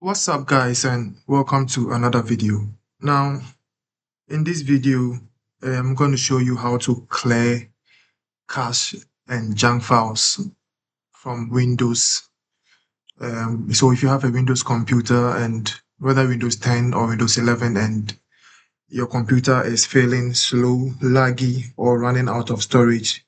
What's up guys, and welcome to another video. Now in this video I'm going to show you how to clear cache and junk files from Windows. So if you have a Windows computer, and whether Windows 10 or Windows 11, and your computer is feeling slow, laggy, or running out of storage,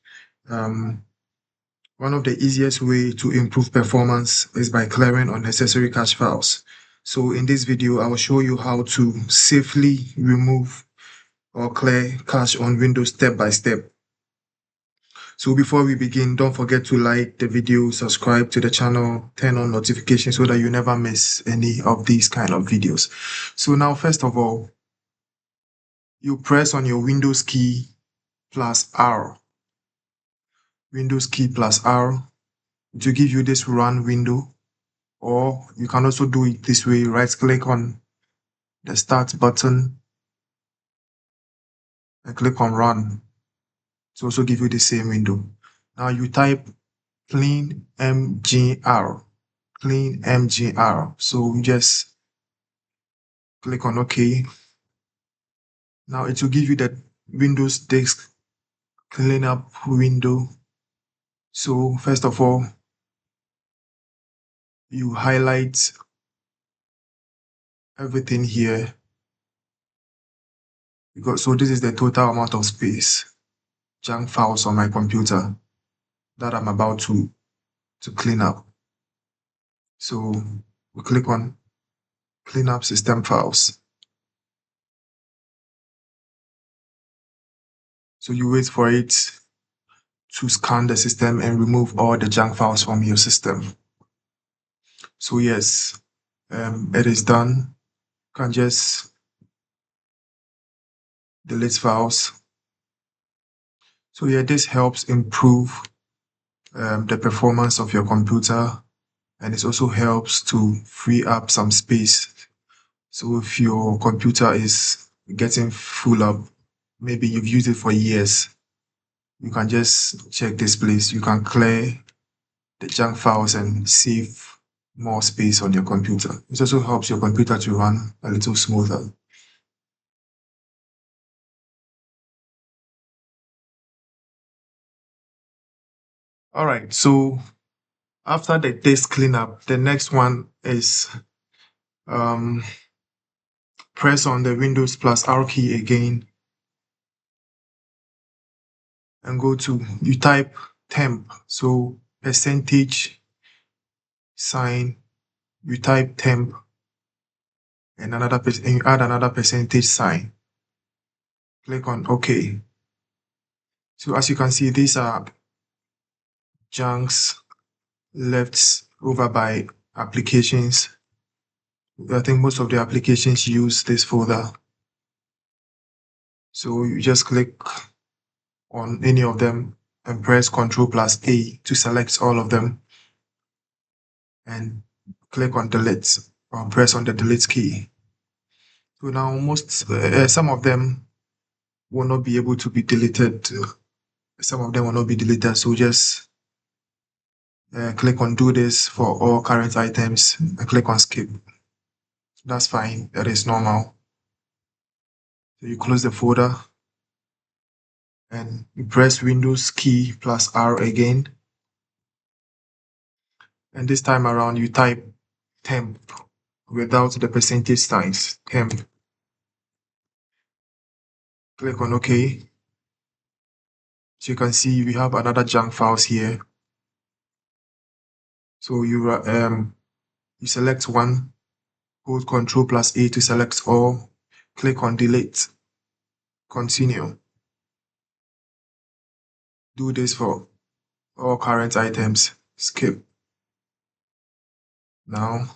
one of the easiest way to improve performance is by clearing unnecessary cache files. So in this video, I will show you how to safely remove or clear cache on Windows step by step. So before we begin, don't forget to like the video, subscribe to the channel, turn on notifications so that you never miss any of these kind of videos. So now, first of all, you press on your Windows key plus R. Windows key plus R to give you this run window. Or you can also do it this way: right click on the start button and click on run to also give you the same window. Now you type clean mgr, so you just click on OK. Now it will give you that Windows disk cleanup window. So first of all, you highlight everything here, so this is the total amount of space, junk files on my computer that I'm about to clean up. So we click on clean up system files. So you wait for it to scan the system and remove all the junk files from your system. So yes, it is done. You can just delete files. So yeah, this helps improve the performance of your computer, and it also helps to free up some space. So if your computer is getting full up, maybe you've used it for years, you can just check this place. You can clear the junk files and save more space on your computer. It also helps your computer to run a little smoother. All right, so after the disk cleanup, the next one is press on the Windows plus R key again and you type temp. So percentage sign, you type temp and you add another percentage sign. Click on OK. So as you can see, these are junks left over by applications. I think most of the applications use this folder. So you just click on any of them and press Ctrl plus A to select all of them, and click on delete or press on the delete key. So now some of them will not be able to be deleted. Some of them will not be deleted. So just click on do this for all current items and click on skip. That's fine. That is normal. So you close the folder and you press Windows key plus R again. And this time around you type temp without the percentage signs, temp. Click on OK. So you can see we have another junk files here. So you select one, hold Ctrl plus A to select all, click on delete, continue. Do this for all current items, skip. Now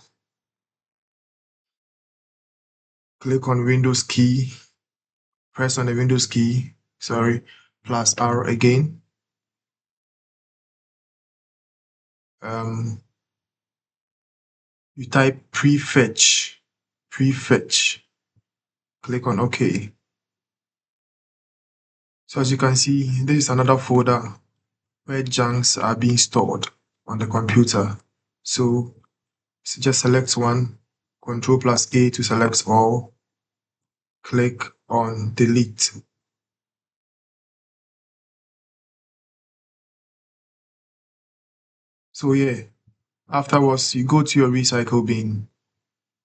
click on Windows key, press on the Windows key, plus R again. You type prefetch, click on OK. So as you can see, this is another folder where junks are being stored on the computer. So just select one, Control plus A to select all. Click on delete. So yeah, afterwards you go to your recycle bin.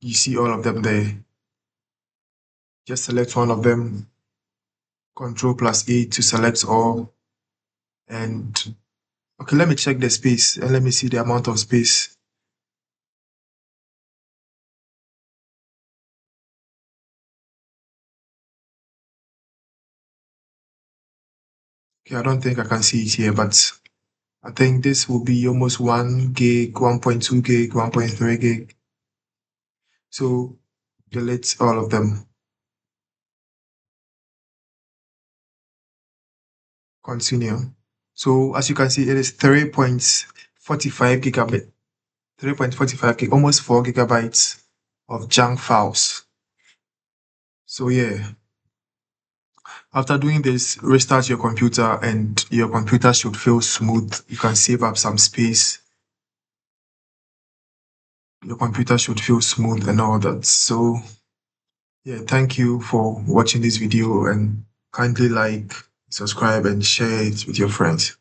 You see all of them there. Just select one of them. Control plus A to select all. And okay, let me check the space and let me see the amount of space. Okay, I don't think I can see it here, but I think this will be almost 1 gig, 1.2 gig, 1.3 gig. So delete all of them. Continue. So as you can see, it is 3.45 gigabit, 3.45 gig, almost 4 gigabytes of junk files. So yeah, after doing this, restart your computer and your computer should feel smooth. You can save up some space. Your computer should feel smooth and all that. So yeah, thank you for watching this video and kindly like, subscribe and share it with your friends.